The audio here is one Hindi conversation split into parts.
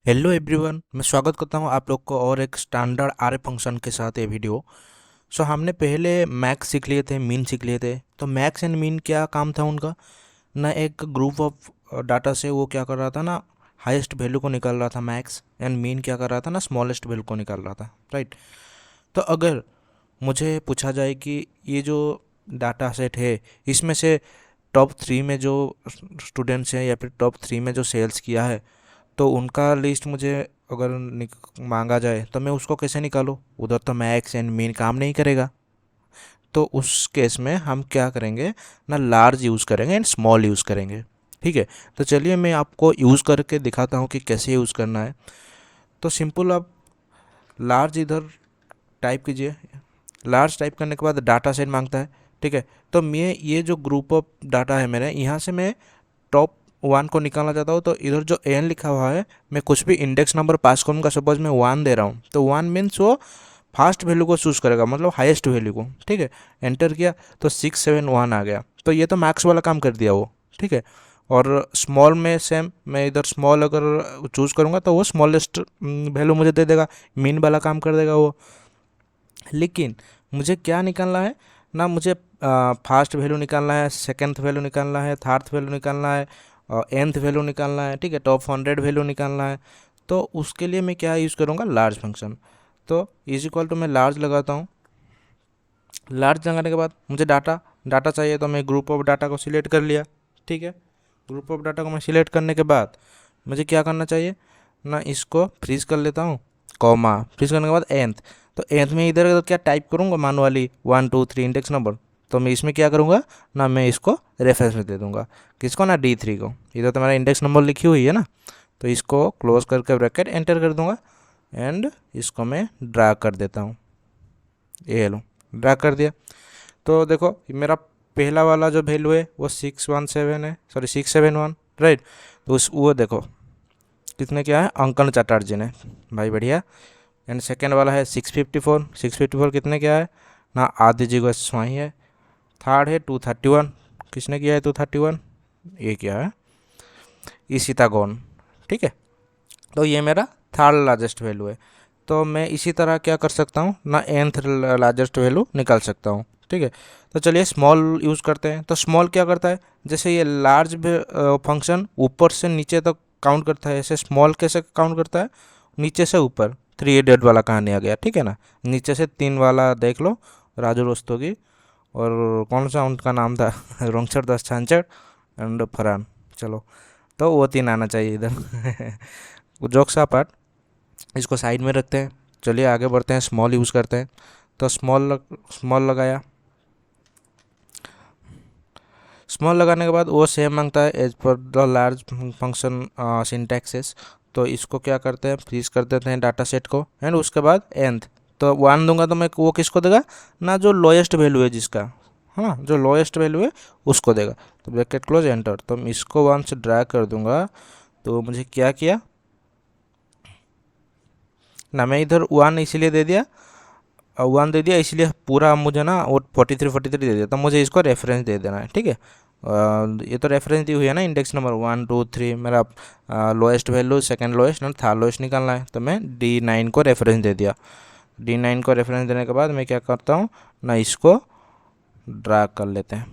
हेलो एवरीवन, मैं स्वागत करता हूं आप लोग को और एक स्टैंडर्ड आरए फंक्शन के साथ ये वीडियो। हमने पहले मैक्स सीख लिए थे, मीन सीख लिए थे। तो मैक्स एंड मीन क्या काम था उनका ना, एक ग्रुप ऑफ डाटा से वो क्या कर रहा था ना, हाईएस्ट वैल्यू को निकाल रहा था। मैक्स एंड मीन क्या कर रहा था ना, स्मॉलेस्ट वैल्यू को निकाल रहा था, राइट। तो अगर मुझे पूछा जाए कि ये जो डाटा सेट है, इसमें से टॉप 3 में जो स्टूडेंट्स हैं या फिर टॉप 3 में जो सेल्स किया है, तो उनका लिस्ट मुझे अगर मांगा जाए तो मैं उसको कैसे निकालूँ? उधर तो मैक्स एंड मीन काम नहीं करेगा। तो उस केस में हम क्या करेंगे ना, लार्ज यूज़ करेंगे एंड स्मॉल यूज़ करेंगे। ठीक है, तो चलिए मैं आपको यूज़ करके दिखाता हूँ कि कैसे यूज़ करना है। तो सिंपल, आप लार्ज इधर टाइप कीजिए। लार्ज टाइप करने के बाद डाटा सेट मांगता है। ठीक है, तो मैं ये जो ग्रुप ऑफ डाटा है मेरे, यहाँ से मैं टॉप 1 को निकालना चाहता हूँ। तो इधर जो एन लिखा हुआ है, मैं कुछ भी इंडेक्स नंबर पास करूँगा। सपोज मैं 1 दे रहा हूँ, तो 1 मीन्स वो फास्ट वैल्यू को चूज़ करेगा, मतलब हाईएस्ट वैल्यू को। ठीक है, एंटर किया तो 671 आ गया। तो ये तो मैक्स वाला काम कर दिया वो। ठीक है, और स्मॉल में सेम, मैं इधर स्मॉल अगर चूज़ करूँगा तो वो स्मॉलेस्ट वैल्यू मुझे दे देगा, मीन वाला काम कर देगा वो। लेकिन मुझे क्या निकालना है ना, मुझे फास्ट वैल्यू निकालना है, सेकेंड वैल्यू निकालना है, थर्ड वैल्यू निकालना है, और nth वैल्यू निकालना है। ठीक है, टॉप 100 वैल्यू निकालना है। तो उसके लिए मैं क्या यूज़ करूँगा, लार्ज फंक्शन। तो इज इक्वल टू मैं लार्ज लगाता हूँ। लार्ज लगाने के बाद मुझे डाटा डाटा चाहिए, तो मैं ग्रुप ऑफ डाटा को सिलेक्ट कर लिया। ठीक है, ग्रुप ऑफ डाटा को मैं सिलेक्ट करने के बाद मुझे क्या करना चाहिए ना, इसको फ्रीज कर लेता हूँ, कॉमा फ्रीज करने के बाद nth। तो nth में इधर इधर क्या टाइप करूँगा, मानुअली 1 2 3 इंडेक्स नंबर। तो मैं इसमें क्या करूँगा ना, मैं इसको रेफरेंस में दे दूँगा, किसको ना, D3 को। इधर तो मेरा इंडेक्स नंबर लिखी हुई है ना, तो इसको क्लोज करके ब्रैकेट एंटर कर दूँगा एंड इसको मैं ड्रा कर देता हूँ। ये लो, ड्रा कर दिया। तो देखो मेरा पहला वाला जो वैल्यू है वो 617 है, सॉरी 671, राइट। तो उस वो देखो कितने क्या है, अंकन चटर्जी ने, भाई बढ़िया। एंड सेकेंड वाला है 654, 654 कितने क्या है ना, आदि जी गोस्वामी है। थर्ड है 231, किसने किया है 231, ये क्या है, ईशिता गौन। ठीक है, तो ये मेरा थर्ड लार्जेस्ट वैल्यू है। तो मैं इसी तरह क्या कर सकता हूँ ना, nth लार्जेस्ट वैल्यू निकाल सकता हूँ। ठीक है, तो चलिए स्मॉल यूज़ करते हैं। तो स्मॉल क्या करता है, जैसे ये लार्ज फंक्शन ऊपर से नीचे तक काउंट करता है, ऐसे स्मॉल कैसे काउंट करता है, नीचे से ऊपर। 3 इडियट वाला कहानी आ गया, ठीक है ना। नीचे से 3 वाला देख लो, राजू रस्तोगी और कौन सा उनका नाम था रोंगचर दास छांचड़ एंड फरहान। चलो, तो वो 3 आना चाहिए इधर जोक्स अपार्ट, इसको साइड में रखते हैं। चलिए आगे बढ़ते हैं, स्मॉल यूज़ करते हैं। तो स्मॉल लगाया। स्मॉल लगाने के बाद वो सेम मांगता है as per the large function syntaxes. तो इसको क्या करते हैं, फ्रीज कर देते हैं डाटा सेट को एंड उसके बाद nth। तो 1 दूंगा तो मैं वो किसको देगा ना, जो लोएस्ट वैल्यू है जिसका, हाँ जो लोएस्ट वैल्यू है उसको देगा। तो ब्रैकेट क्लोज एंटर। तो मैं इसको 1 से ड्रैग कर दूंगा। तो मुझे क्या किया ना, मैं इधर 1 इसीलिए दे दिया, 1 दे दिया इसलिए पूरा मुझे ना वो 43 दे दिया। तो मुझे इसको रेफरेंस दे देना है। ठीक है, ये तो रेफरेंस दी हुई है ना, इंडेक्स नंबर 1 2 3 मेरा लोएस्ट वैल्यू, सेकंड लोएस्ट और थर्ड लोएस्ट निकालना है। तो मैं D9 को रेफरेंस दे दिया। D9 को रेफरेंस देने के बाद मैं क्या करता हूँ ना, इसको ड्रा कर लेते हैं।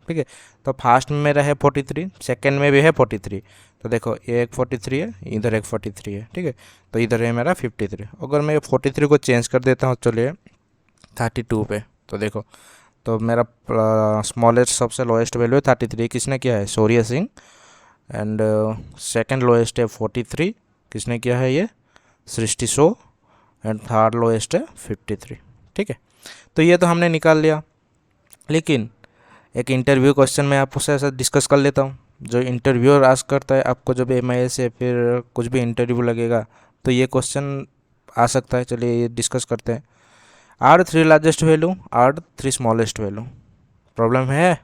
ठीक है, तो फास्ट में मेरा है 43, सेकेंड में भी है 43। तो देखो ये एक 43 है, इधर एक 43 है। ठीक है, तो इधर है मेरा 53। अगर मैं 43 को चेंज कर देता हूँ, चलिए 32 पे, तो देखो तो मेरा स्मॉलेस्ट सबसे लोएस्ट वैल्यू है 33, किसने किया है, शौर्य सिंह। एंड सेकंड लोएस्ट है 43, किसने किया है, ये सृष्टि शो। एंड थर्ड लोएस्ट है 53। ठीक है, तो ये तो हमने निकाल लिया। लेकिन एक इंटरव्यू क्वेश्चन मैं आपको ऐसा डिस्कस कर लेता हूँ। जो इंटरव्यूअर आस्क करता है आपको, जब MIS या फिर कुछ भी इंटरव्यू लगेगा, तो ये क्वेश्चन आ सकता है। चलिए ये डिस्कस करते हैं। R 3 largest value, R 3 smallest value. Problem है,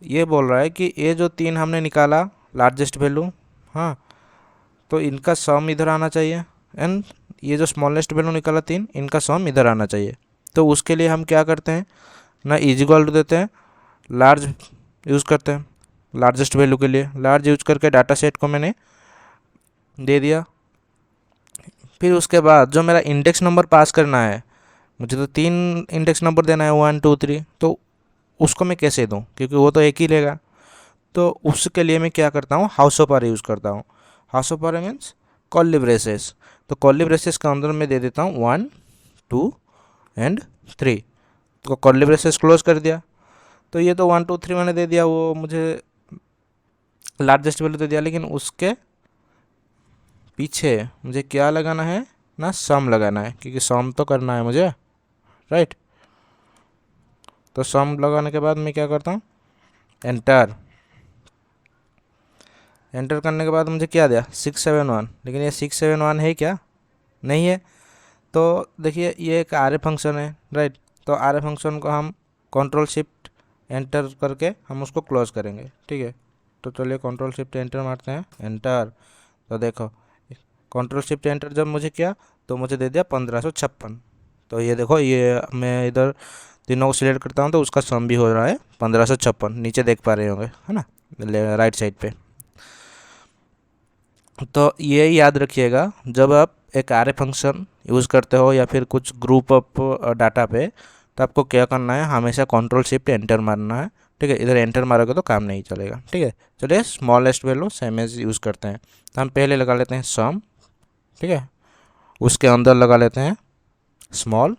ये बोल रहा है कि ये जो 3 हमने निकाला लार्जेस्ट वैल्यू, हाँ, तो इनका सम इधर आना चाहिए एंड ये जो स्मॉलेस्ट वैल्यू निकाला 3, इनका सम इधर आना चाहिए। तो उसके लिए हम क्या करते हैं ना, इज इक्वल टू देते हैं, लार्ज यूज़ करते हैं लार्जेस्ट वैल्यू के लिए। लार्ज यूज करके डाटा सेट को मैंने दे दिया। फिर उसके बाद जो मेरा इंडेक्स नंबर पास करना है, मुझे तो 3 इंडेक्स नंबर देना है 1 2 3, तो उसको मैं कैसे दूँ, क्योंकि वो तो एक ही लेगा। तो उसके लिए मैं क्या करता हूँ, हाउस ऑफ आर यूज़ करता हूँ। House of R means curly braces. तो कर्ली ब्रेसेस के अंदर मैं दे देता हूँ 1 2 एंड 3। तो कर्ली ब्रेसेस क्लोज कर दिया। तो ये तो 1 2 3 मैंने दे दिया, वो मुझे लार्जेस्ट वैल्यू दे दिया, लेकिन उसके पीछे मुझे क्या लगाना है ना, सम लगाना है, क्योंकि सम तो करना है मुझे, राइट। तो सम लगाने के बाद मैं क्या करता हूँ, एंटर। एंटर करने के बाद मुझे क्या दिया, 671, लेकिन ये 671 है क्या, नहीं है। तो देखिए ये एक आर ए फंक्शन है, राइट। तो आर ए फंक्शन को हम कंट्रोल शिफ्ट एंटर करके हम उसको क्लोज करेंगे, ठीक है। तो चलिए कंट्रोल शिफ्ट एंटर मारते हैं, एंटर। तो देखो कंट्रोल शिफ्ट एंटर जब मुझे किया तो मुझे दे दिया 1556। तो ये देखो, ये मैं इधर तीनों को सिलेक्ट करता हूँ तो उसका सम भी हो रहा है 1556, नीचे देख पा रहे होंगे, है ना, राइट साइड पे। तो ये याद रखिएगा, जब आप एक आर ए फंक्शन यूज़ करते हो या फिर कुछ ग्रुप ऑफ डाटा पे, तो आपको क्या करना है, हमेशा कंट्रोल शिफ्ट एंटर मारना है, ठीक है। इधर एंटर मारोगे तो काम नहीं चलेगा, ठीक है। चलिए smallest value same as use करते हैं। तो हम पहले लगा लेते हैं सम, ठीक है। उसके अंदर लगा लेते हैं स्मॉल,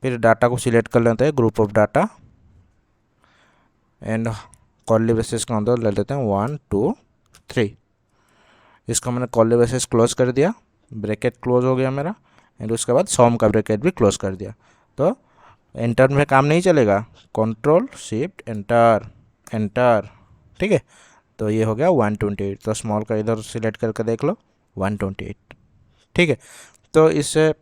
फिर डाटा को सिलेक्ट कर लेते हैं group of data, and curly braces के अंदर ले लेते हैं 1 2 3। इसको मैंने कर्ली ब्रेसेस क्लोज कर दिया, ब्रैकेट क्लोज हो गया मेरा, एंड उसके बाद सम का ब्रैकेट भी क्लोज कर दिया। तो एंटर में काम नहीं चलेगा, कंट्रोल शिफ्ट एंटर, एंटर, ठीक है। तो ये हो गया 128। तो स्मॉल का इधर सिलेक्ट करके देख लो 128, ठीक है। तो इससे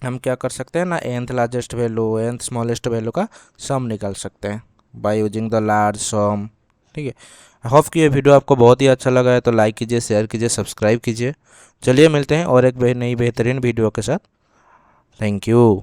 हम क्या कर सकते हैं ना, nth largest value nth smallest value का सम निकाल सकते हैं बाय यूजिंग द लार्ज सम, ठीक है। आई होप कि ये वीडियो आपको बहुत ही अच्छा लगा है, तो लाइक कीजिए, शेयर कीजिए, सब्सक्राइब कीजिए। चलिए मिलते हैं और एक नई बेहतरीन वीडियो के साथ। Thank you.